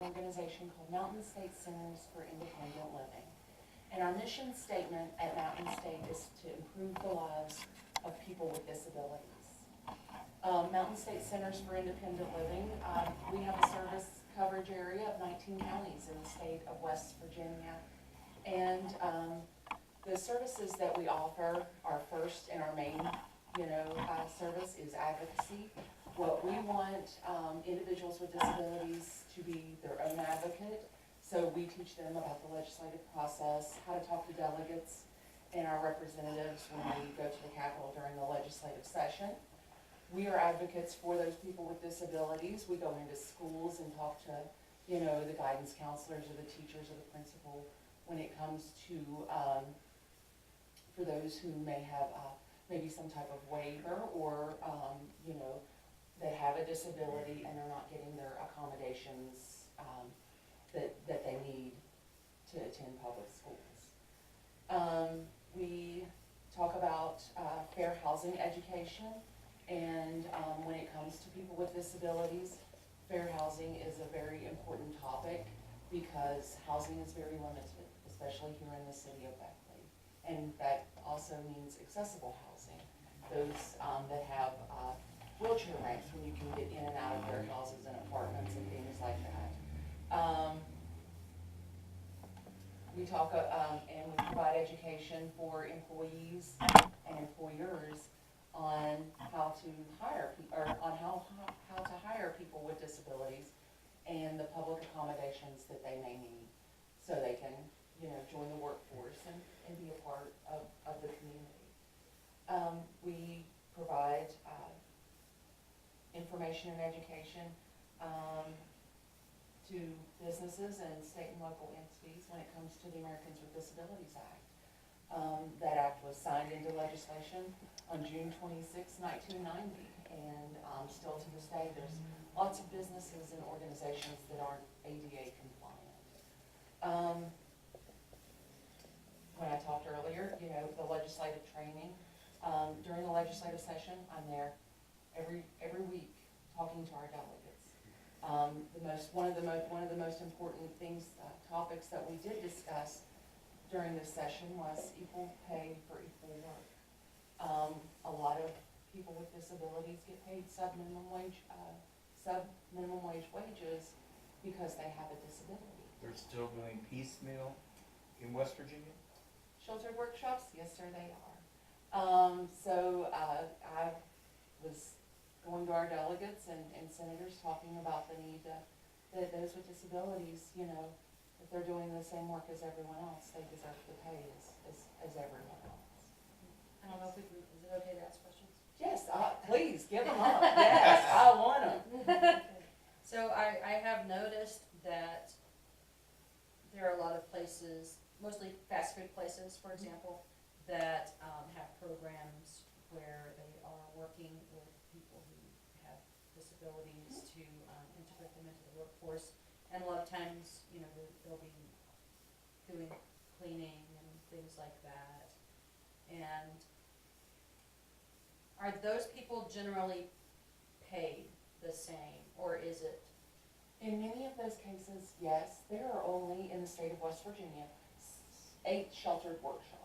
organization called Mountain State Centers for Independent Living. And our mission statement at Mountain State is to improve the lives of people with disabilities. Mountain State Centers for Independent Living, we have a service coverage area of 19 counties in the state of West Virginia. And the services that we offer, our first and our main, service is advocacy. What we want individuals with disabilities to be their own advocate. So we teach them about the legislative process, how to talk to delegates and our representatives when we go to the Capitol during the legislative session. We are advocates for those people with disabilities. We go into schools and talk to, the guidance counselors or the teachers or the principal when it comes to, for those who may have maybe some type of waiver or, that have a disability and they're not getting their accommodations that they need to attend public schools. We talk about fair housing education, and when it comes to people with disabilities, fair housing is a very important topic because housing is very limited, especially here in the city of Beckley. And that also means accessible housing. Those that have wheelchair ramps when you can get in and out of their houses and apartments and things like that. We talk and we provide education for employees and employers on how to hire people, or on how to hire people with disabilities and the public accommodations that they may need so they can, join the workforce and be a part of the community. We provide information and education to businesses and state and local entities when it comes to the Americans with Disabilities Act. That act was signed into legislation on June 26, 1990, and still to this day there's lots of businesses and organizations that aren't ADA compliant. When I talked earlier, the legislative training, during the legislative session, I'm there every week talking to our delegates. One of the most important things, topics that we did discuss during this session was equal pay for equal work. A lot of people with disabilities get paid sub-minimum wage wages because they have a disability. They're still doing piecemeal in West Virginia? Sheltered workshops, yes sir, they are. So I was going to our delegates and senators talking about the need that those with disabilities, if they're doing the same work as everyone else, they deserve the pay as everyone else. I don't know if we can, is it okay to ask questions? Yes, please, give them up. Yes, I want them. So I have noticed that there are a lot of places, mostly fast food places, for example, that have programs where they are working with people who have disabilities to integrate them into the workforce. And a lot of times, they'll be doing cleaning and things like that. And are those people generally paid the same, or is it? In many of those cases, yes. There are only, in the state of West Virginia, 8 sheltered workshops.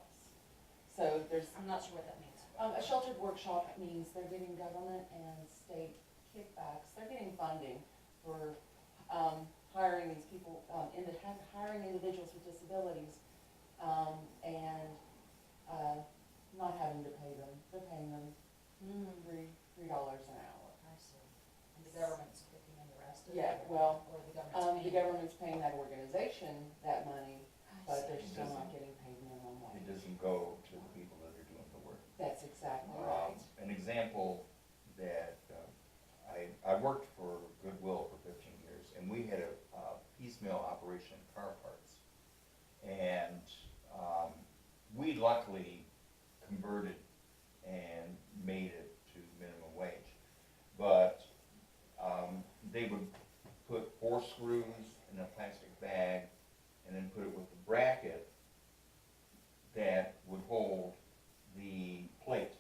So there's, I'm not sure what that means. a sheltered workshop means they're getting government and state kickbacks. They're getting funding for hiring these people, hiring individuals with disabilities, and not having to pay them. They're paying them $3 an hour. I see. And the government's kicking in the rest of it? Yeah, well, Or the the government's paying? government's paying that organization that money, but they're It still not doesn't- getting paid minimum It wage. doesn't go to the people that are doing the work. That's exactly right. An example that I worked for Goodwill for 15 years, and we had a piecemeal operation in car parts. And we luckily converted and made it to minimum wage. But they would put 4 screws in a plastic bag and then put it with a bracket that would hold the plate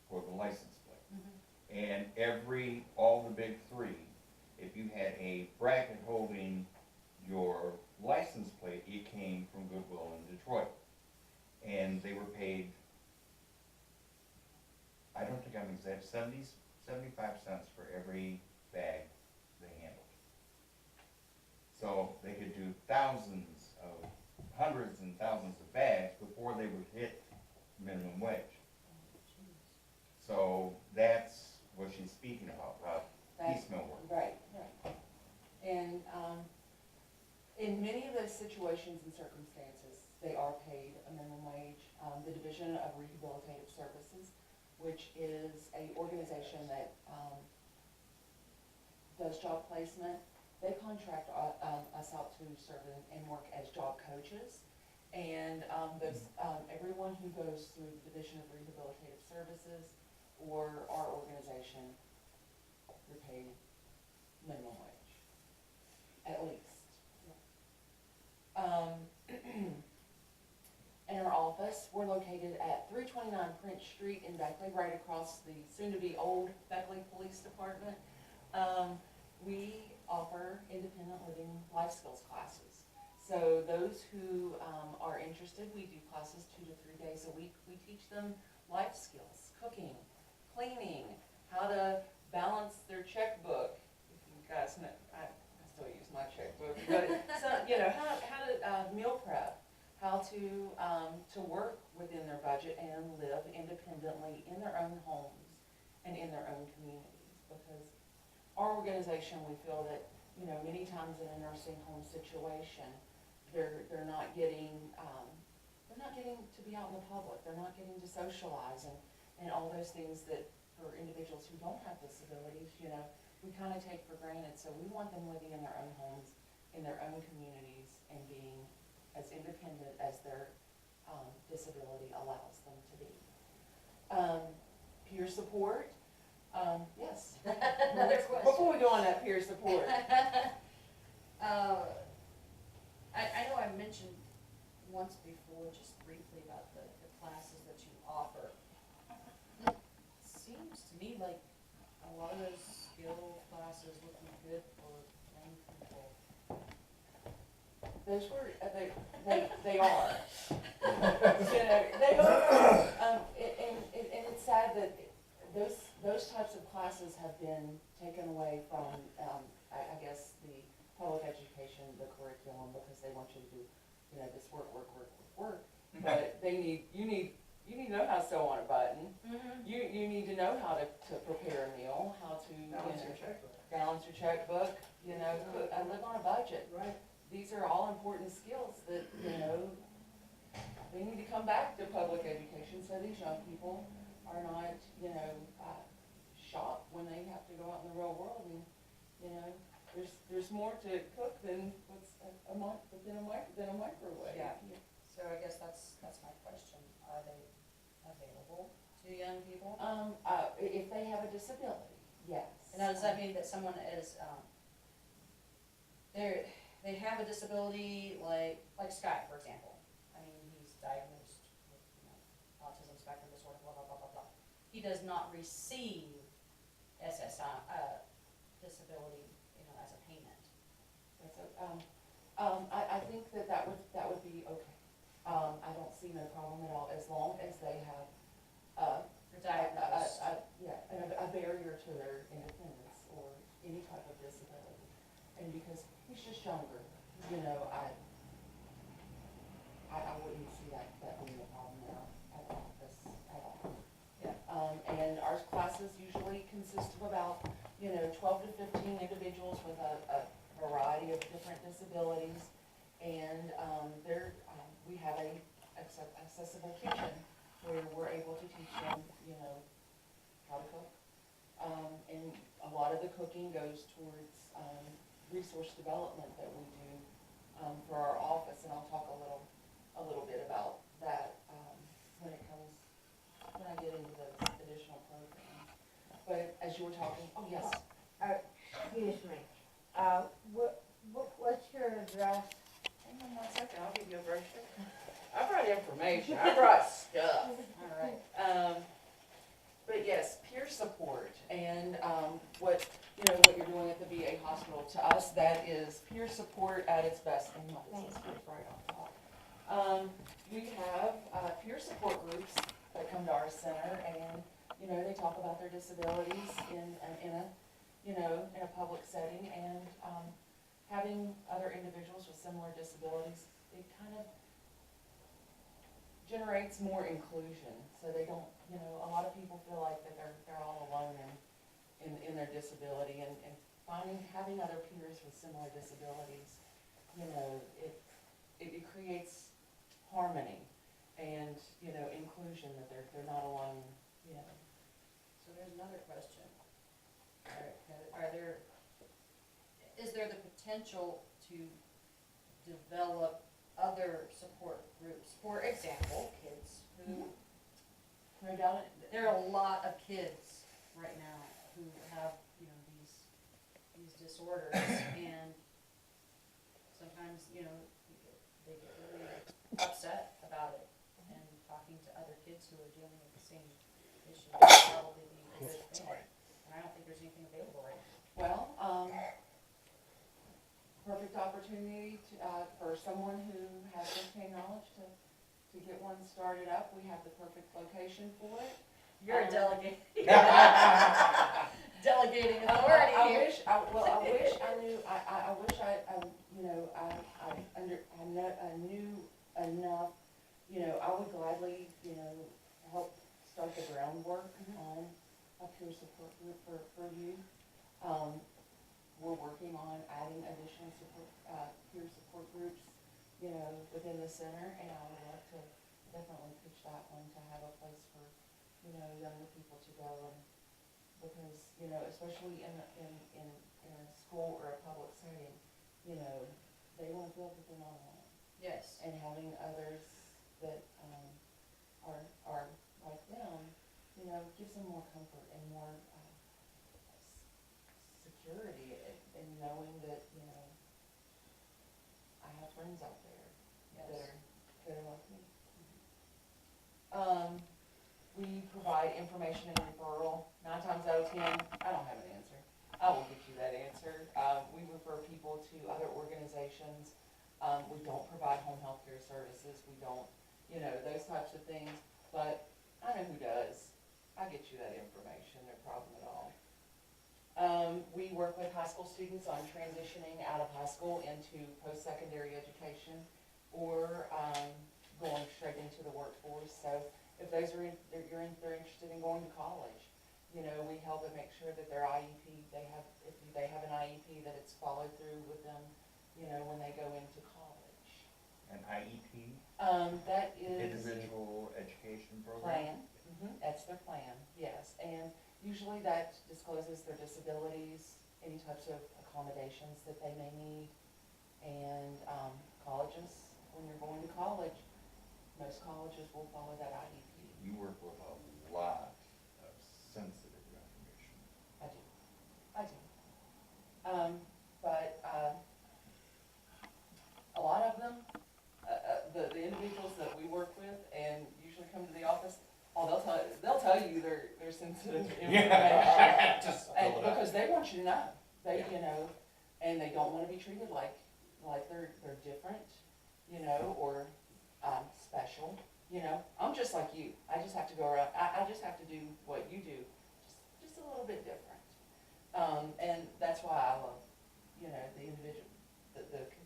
for the license plate. And all the big 3, if you had a bracket holding your license plate, it came from Goodwill in Detroit. And they were paid, I don't think I'm exact, 75 cents for every bag they handled. So they could do hundreds and thousands of bags before they would hit minimum wage. So that's what she's speaking about piecemeal work. Right, right. And, in many of those situations and circumstances, they are paid a minimum wage. The Division of Rehabilitative Services, which is a organization that, does job placement, they contract, us out to serve and work as job coaches. And, everyone who goes through the Division of Rehabilitative Services or our organization, you're paid minimum wage, at least. In our office, we're located at 329 Prince Street in Beckley, right across the soon-to-be old Beckley Police Department. We offer independent living life skills classes. So those who are interested, we do classes 2 to 3 days a week. We teach them life skills, cooking, cleaning, how to balance their checkbook. If you guys know, I still use my checkbook, but so, how to meal prep, how to work within their budget and live independently in their own homes and in their own communities. Because our organization, we feel that, many times in a nursing home situation, they're not getting to be out in the public. They're not getting to socialize and all those things that for individuals who don't have disabilities, we kind of take for granted. So we want them living in their own homes, in their own communities, and being as independent as their disability allows them to be. Peer support, yes. Another question. Before we go on that peer support. I know I mentioned once before, just briefly, about the classes that you offer. It seems to me like a lot of those skill classes would be good for young people. Those were, they are. They are. And it's sad that those types of classes have been taken away from, I guess, the public education, the curriculum, because they want you to do, this work. But you need to know how to sew on a button. Mm-hmm. You need to know how to prepare a meal, how to Balance your checkbook. balance your checkbook, cook, and live on a budget. Right. These are all important skills that, they need to come back to public education so these young people are not, shocked when they have to go out in the real world and, there's more to cook than what's than a microwave. Yeah. So I guess that's my question. Are they available to young people? If they have a disability, yes. And now, does that mean that someone is, they have a disability like Sky, for example? I mean, he's diagnosed with, autism spectrum disorder, blah, blah, blah, blah, blah. He does not receive SSI, disability, as a payment. That's I think that would be okay. I don't see no problem at all, as long as they have, For diagnosed. a barrier to their independence or any type of disability. And because he's just younger, I wouldn't see that being a problem at all, at all. Yeah. And our classes usually consist of about, 12 to 15 individuals with a variety of different disabilities. And we have a accessible kitchen where we're able to teach them, how to cook. And a lot of the cooking goes towards resource development that we do for our office, and I'll talk a little bit about that when I get into those additional programs. But as you were talking, oh yes. Excuse me, what's your address? Hang on 1 second, I'll give you a brochure. I brought information, I brought stuff. All right. But yes, peer support, and what you know, what you're doing at the VA hospital. To us, that is peer support at its best, and my business is right on top. We have, peer support groups that come to our center, and, you know, they talk about their disabilities in a, you know, in a public setting, and, having other individuals with similar disabilities, it kind of generates more inclusion, so they don't, you know, a lot of people feel like that they're all alone in their disability, and having other peers with similar disabilities, you know, it creates harmony and, you know, inclusion, that they're not alone, you know. So there's another question. Is there the potential to develop other support groups? For example, kids who, No doubt, there are a lot of kids right now who have, you know, these disorders, and sometimes, you know, they get really upset about it, and talking to other kids who are dealing with the same issue would probably be a good thing. And I don't think there's anything available right now. well, perfect opportunity to, for someone who has firsthand knowledge to get one started up. We have the perfect location for it. You're a delegate. Delegating I authority here. wish, I wish I knew, I wish you know, I knew enough, you know, I would gladly, you know, help start the groundwork on a peer support group for you. We're working on adding additional support, peer support groups, you know, within the center, and I would love to definitely pitch that one, to have a place for, you know, younger people to go, and because, you know, especially in a school or a public setting, you know, they want to feel that they're not alone. Yes. And having others that, are like them, you know, gives them more comfort and more, security in knowing that, you know, I have friends out there Yes. that are like me. We provide information and referral. 9 times out of 10, I don't have an answer. I will get you that answer. We refer people to other organizations. We don't provide home health care services. We don't, you know, those types of things. But I know who does. I'll get you that information, no problem at all. We work with high school students on transitioning out of high school into post-secondary education, or going straight into the workforce. So if those are they're interested in going to college, you know, we help them make sure that their IEP, if they have an IEP, that it's followed through with them, you know, when they go into college. An IEP, That is individual education program? plan. That's their plan, yes. And usually that discloses their disabilities, any types of accommodations that they may need. And colleges, when you're going to college, most colleges will follow that IEP. You work with a lot of sensitive information. I do. But a lot of them, the individuals that we work with and usually come to the office, they'll tell you their sensitive information. And because they want you to know, you know, and they don't want to be treated like they're different, you know, or special. You know, I'm just like you. I just have to go around. I just have to do what you do, just a little bit different. And that's why I love, you know, the individual.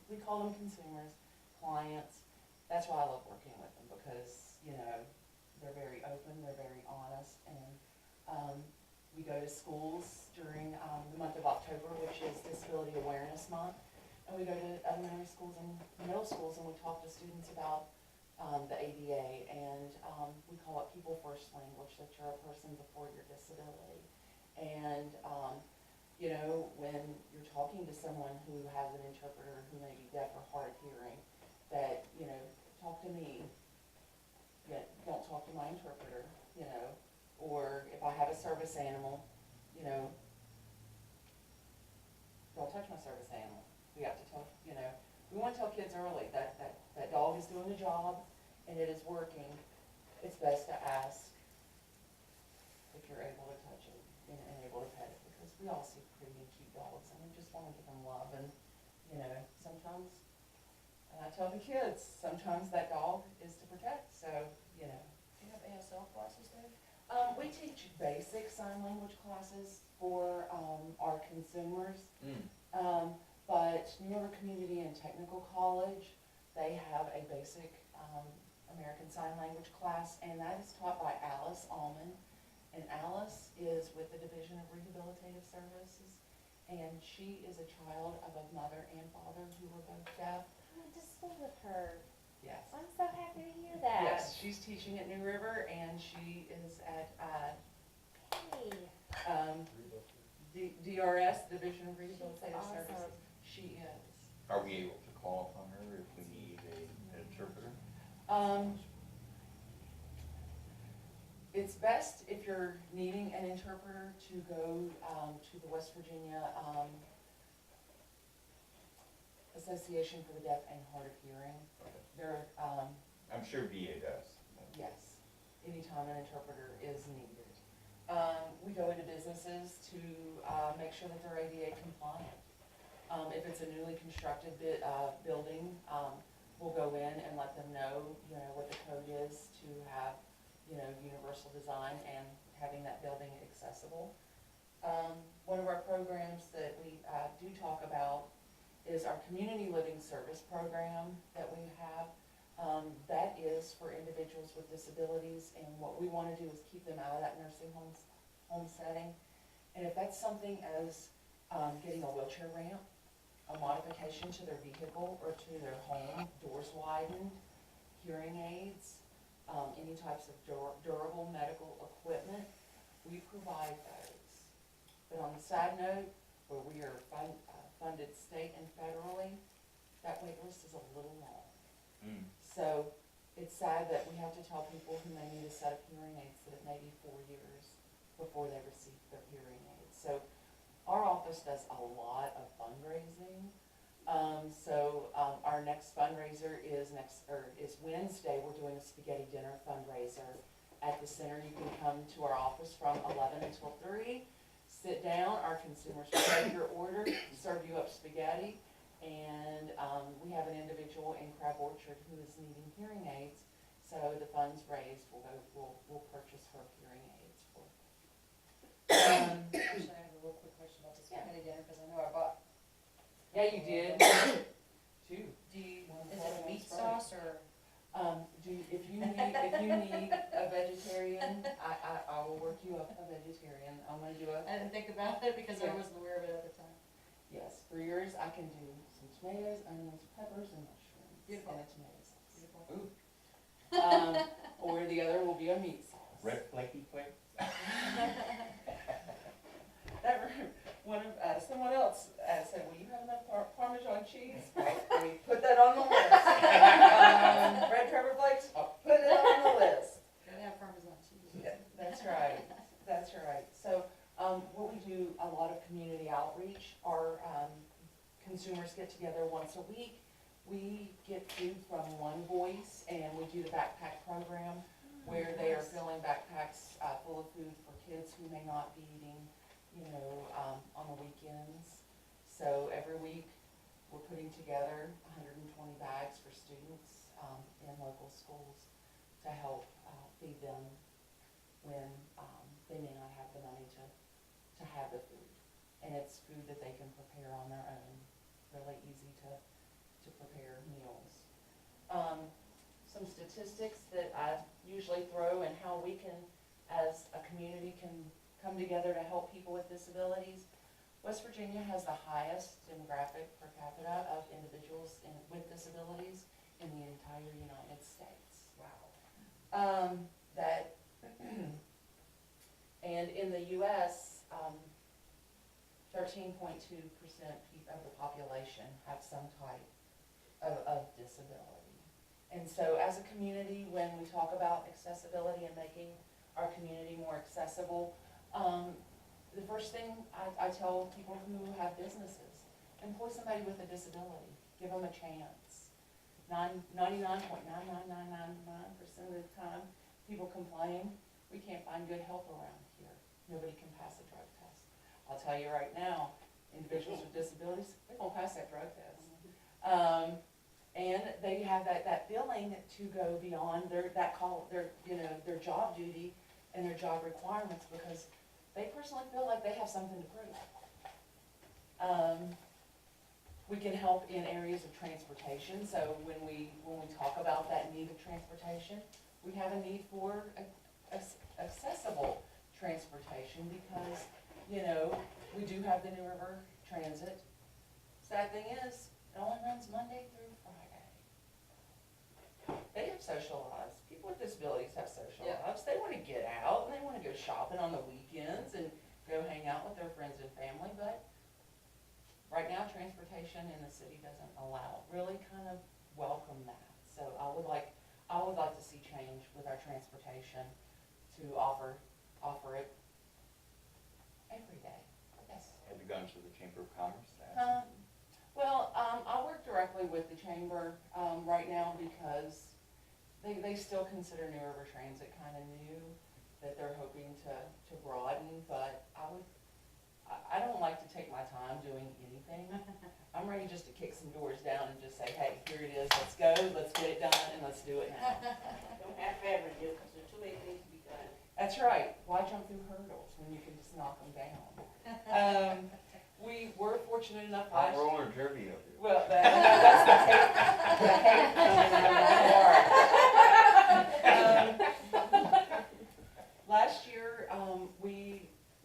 We call them consumers, clients. That's why I love working with them, because, you know, they're very open, they're very honest, and we go to schools during the month of October, which is Disability Awareness Month, and we go to elementary schools and middle schools, and we talk to students about the ADA, and we call it people first language, that you're a person before your disability. And you know, when you're talking to someone who has an interpreter who may be deaf or hard of hearing, that, you know, talk to me, don't talk to my interpreter, you know. Or if I have a service animal, you know, don't touch my service animal. We have to tell, you know, we want to tell kids early that dog is doing the job and it is working. It's best to ask if you're able to touch it and able to pet it, because we all see pretty dogs, and we just wanna give them love, and, you know, sometimes, and I tell the kids, sometimes that dog is to protect, so, you know. Do you have ASL classes there? We teach basic sign language classes for, our consumers. But New River Community and Technical College, they have a basic, American Sign Language class, and that is taught by Alice Almond. And Alice is with the Division of Rehabilitative Services, and she is a child of a mother and father who were both deaf. I went to school with her. Yes. I'm so happy to hear that. Yes, she's teaching at New River, and she is at, Hey, DRS, Division of Rehabilitative awesome. Services. She is. Are we able to call upon her if we need an interpreter? It's best if you're needing an interpreter to go, to the West Virginia, Association for the Deaf and Hard of Hearing. They're, I'm sure VA does. yes, anytime an interpreter is needed. We go into businesses to, make sure that they're ADA compliant. If it's a newly constructed building, we'll go in and let them know, you know, what the code is to have, you know, universal design and having that building accessible. One of our programs that we do talk about is our community living service program that we have. That is for individuals with disabilities, and what we want to do is keep them out of that nursing home setting. And if that's something as getting a wheelchair ramp, a modification to their vehicle or to their home, doors widened, hearing aids, any types of durable medical equipment, we provide those. But on the side note, where we are funded state and federally, that wait list is a little long. So it's sad that we have to tell people who may need a set of hearing aids that it may be 4 years before they receive their hearing aids. So our office does a lot of fundraising. Our next fundraiser is Wednesday. We're doing a spaghetti dinner fundraiser at the center. You can come to our office from 11 until 3. Sit down, our consumers will take your order, serve you up spaghetti, and we have an individual in Crab Orchard who is needing hearing aids. So the funds raised we'll purchase her hearing aids for. Actually, I have a real quick question about the spaghetti dinner, because I know I bought. Yeah, you did. Two. Is it meat sauce or? If you need a vegetarian, I will work you up a vegetarian. I'm gonna do I didn't think about it because I Yeah. wasn't aware of it at the time. yes, for yours, I can do some tomatoes, onions, peppers, and mushrooms. Beautiful. And a tomato sauce. Beautiful. Ooh, Or the other will be a meat sauce. red flaky flake? Someone else said, will you have enough Parmesan cheese? We put that on the list. Red pepper flakes, I'll put it on the list. Gotta have Parmesan cheese. Yeah, that's right, that's right. So, what we do, a lot of community outreach. Our consumers get together once a week. We get food from One Voice, and we do the backpack program, where they are filling backpacks full of food for kids who may not be eating, you know, on the weekends. So every week, we're putting together 120 bags for students in local schools to help feed them when they may not have the money to have the food. And it's food that they can prepare on their own, really easy to prepare meals. Some statistics that I usually throw and how we can, as a community, can come together to help people with disabilities. West Virginia has the highest demographic per capita of individuals with disabilities in the entire United States. Wow. And in the U.S., 13.2% of the population have some type of disability. And so as a community, when we talk about accessibility and making our community more accessible, the first thing I tell people who have businesses, employ somebody with a disability, give them a chance. 99.99999% of the time, people complain, we can't find good help around here. Nobody can pass a drug test. I'll tell you right now, individuals with disabilities, they won't pass that drug test. And they have that feeling to go beyond their job duty and their job requirements because they personally feel like they have something to prove. We can help in areas of transportation, so when we talk about that need of transportation, we have a need for accessible transportation because, we do have the New River Transit. Sad thing is, it only runs Monday through Friday. They have social lives. People with disabilities have social Yeah. lives. They want to get out and they want to go shopping on the weekends and go hang out with their friends and family, but right now, transportation in the city doesn't really kind of welcome that. So I would like to see change with our transportation to offer it every day. Yes. Have you gone to the Chamber of Commerce? I work directly with the chamber, right now because they still consider New River Transit kind of new, that they're hoping to broaden, but I don't like to take my time doing anything. I'm ready just to kick some doors down and just say, hey, here it is, let's go, let's get it done, and let's do it now. Don't have to ever do, because there's too many things to be done. That's right, why jump through hurdles when you can just knock them down? We were fortunate enough Hot last roller derby over here. Well, that's the hate coming out of my heart. Last year,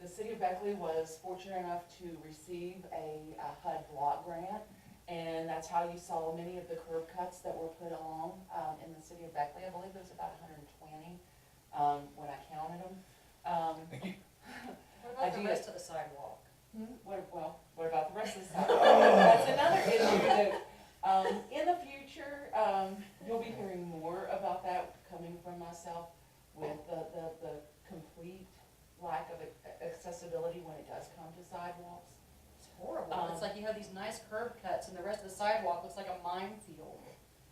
the City of Beckley was fortunate enough to receive a HUD block grant, and that's how you saw many of the curb cuts that were put along in the City of Beckley. I believe it was about 120 when I counted them. What about the rest of the sidewalk? What about the rest of the side? That's another issue that, in the future, you'll be hearing more about that coming from myself with the complete lack of accessibility when it does come to sidewalks. It's horrible. It's like you have these nice curb cuts and the rest of the sidewalk looks like a minefield,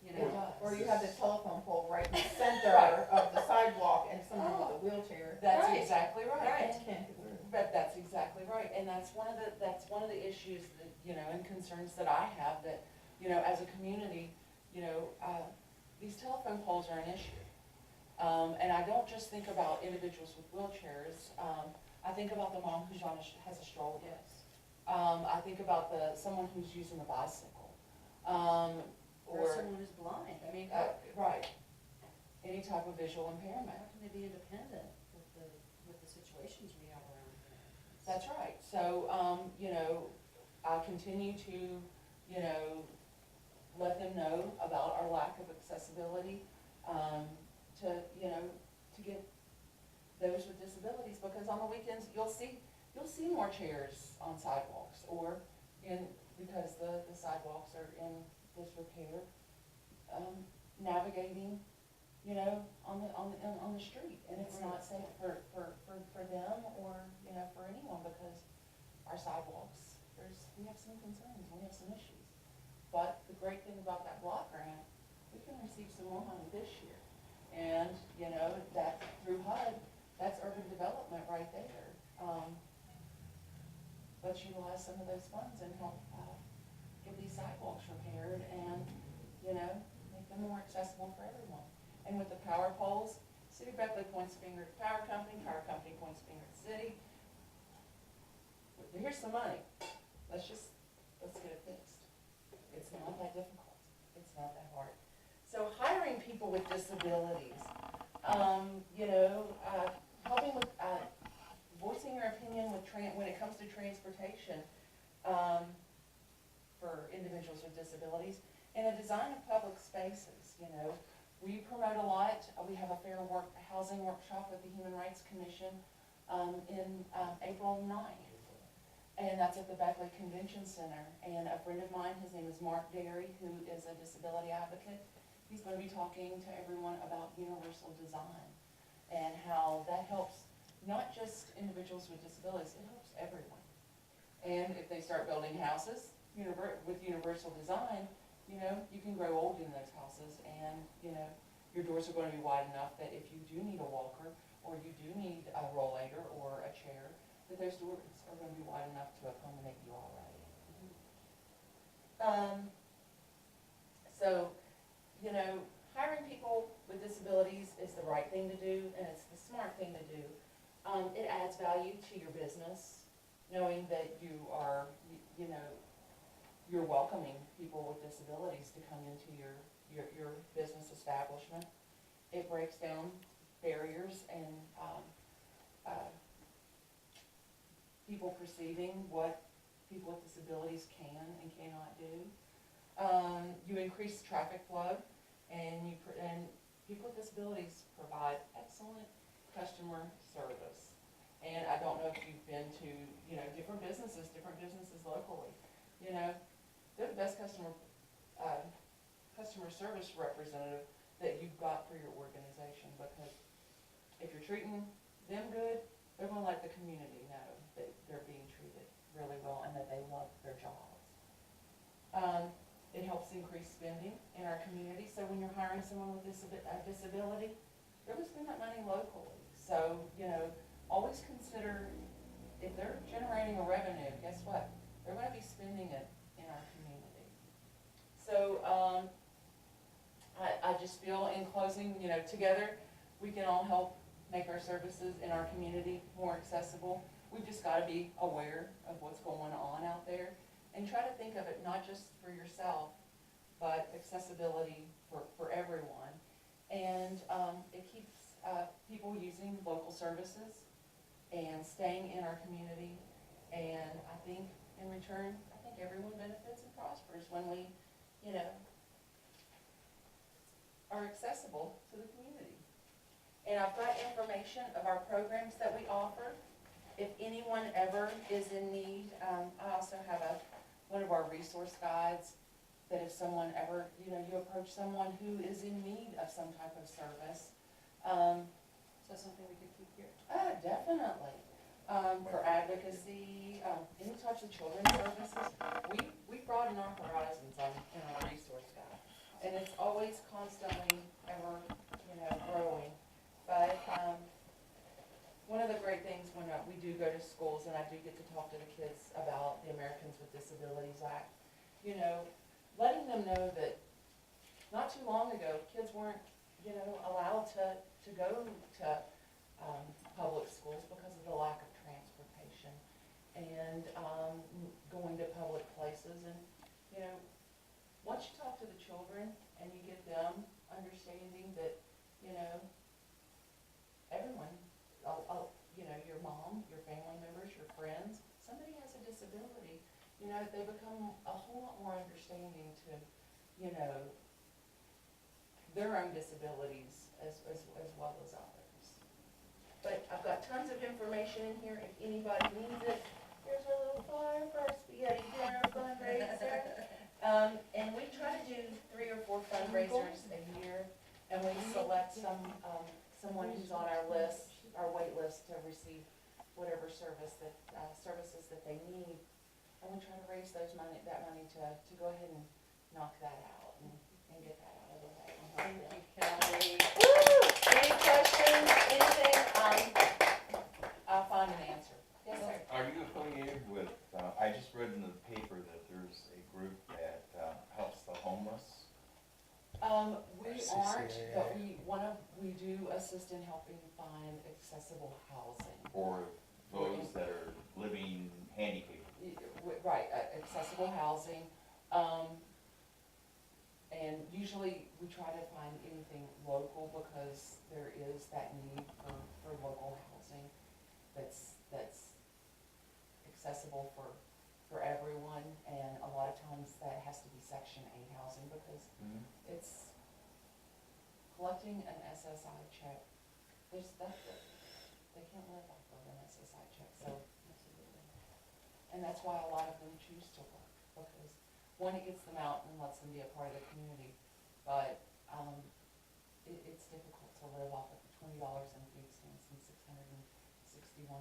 It does. Or you have the telephone pole right in the center Right. of the sidewalk and someone with a wheelchair. That's Right. exactly right. Right. Can't get through. But that's exactly right, and that's one of the issues that, and concerns that I have that, as a community, these telephone poles are an issue. And I don't just think about individuals with wheelchairs, I think about the mom who's has a stroller. Yes. I think about someone who's using a bicycle, Or someone who's blind. I mean, right, any type of visual impairment. how can they be independent with the situations we have around here? That's right, so, I continue to, let them know about our lack of accessibility, to get those with disabilities, because on the weekends, you'll see more chairs on sidewalks, or because the sidewalks are in disrepair, navigating, on the street, and it's not safe for them or, for anyone, because our sidewalks, we have some concerns, we have some issues. But the great thing about that block grant, we can receive some more money this year, and, that through HUD, that's urban development right there. Let's utilize some of those funds and help, get these sidewalks repaired and, make them more accessible for everyone. And with the power poles, City of Beckley points finger at the power company points finger at the city. Here's some money, let's get it fixed. It's not that difficult, it's not that hard. So hiring people with disabilities, helping with, voicing your opinion when it comes to transportation, for individuals with disabilities, and the design of public spaces, we promote a lot. We have a housing workshop with the Human Rights Commission in April 9th, and that's at the Beckley Convention Center. And a friend of mine, his name is Mark Derry, who is a disability advocate. He's going to be talking to everyone about universal design and how that helps not just individuals with disabilities, it helps everyone. And if they start building houses with universal design, you can grow old in those houses, and, your doors are going to be wide enough that if you do need a walker, or you do need a rollator or a chair, that those doors are gonna be wide enough to accommodate you all right. So, you know, hiring people with disabilities is the right thing to do, and it's the smart thing to do. It adds value to your business, knowing that you are, you know, you're welcoming people with disabilities to come into your business establishment. It breaks down barriers and, people perceiving what people with disabilities can and cannot do. You increase traffic flow, and people with disabilities provide excellent customer service. And I don't know if you've been to, you know, different businesses locally, you know, they're the best customer service representative that you've got for your organization, because if you're treating them good, they're gonna let the community know that they're being treated really well and that they love their jobs. It helps increase spending in our community, so when you're hiring someone with a disability, they're gonna spend that money locally. So, you know, always consider, if they're generating a revenue, guess what? They're gonna be spending it in our community. So, I just feel in closing, you know, together, we can all help make our services in our community more accessible. We've just gotta be aware of what's going on out there, and try to think of it not just for yourself, but accessibility for everyone. And it keeps people using local services and staying in our community. And I think in return, I think everyone benefits and prospers when we, you know, are accessible to the community. And I've got information of our programs that we offer. If anyone ever is in need, I also have one of our resource guides, that if someone ever, you know, you approach someone who is in need of some type of service, So something we could keep here. definitely, for advocacy, any types of children's services, we broaden our horizons in our resource guide. And it's always constantly ever, you know, growing. But, one of the great things when we do go to schools, and I do get to talk to the kids about the Americans with Disabilities Act, you know, letting them know that not too long ago, kids weren't, you know, allowed to go to public schools because of the lack of transportation and going to public places. And, you know, once you talk to the children and you get them understanding that, you know, everyone, you know, your mom, your family members, your friends, somebody has a disability, you know, they become a whole lot more understanding to, you know, their own disabilities as well as others. But I've got tons of information in here if anybody needs it. Here's a little flyer for our spaghetti dinner fundraiser. And we try to do 3 or 4 fundraisers a year, and we select someone who's on our list, our wait list, to receive whatever services that they need. And we try to raise that money to go ahead and knock that out and get that out of the way. Thank you, Kelly. Woo! Any questions, anything, I'll find an answer. Yes, sir. Are you affiliated with, I just read in the paper that there's a group that helps the homeless? We aren't, but we do assist in helping find accessible housing. For those that are living handicapped? Right, accessible housing. And usually we try to find anything local, because there is that need for local housing that's accessible for everyone. And a lot of times that has to be Section 8 housing, because it's collecting an SSI check. There's stuff that they can't live off of an SSI check, so absolutely. And that's why a lot of them choose to work, because one, it gets them out and lets them be a part of the community, but it's difficult to live off of $20 in food stamps and $661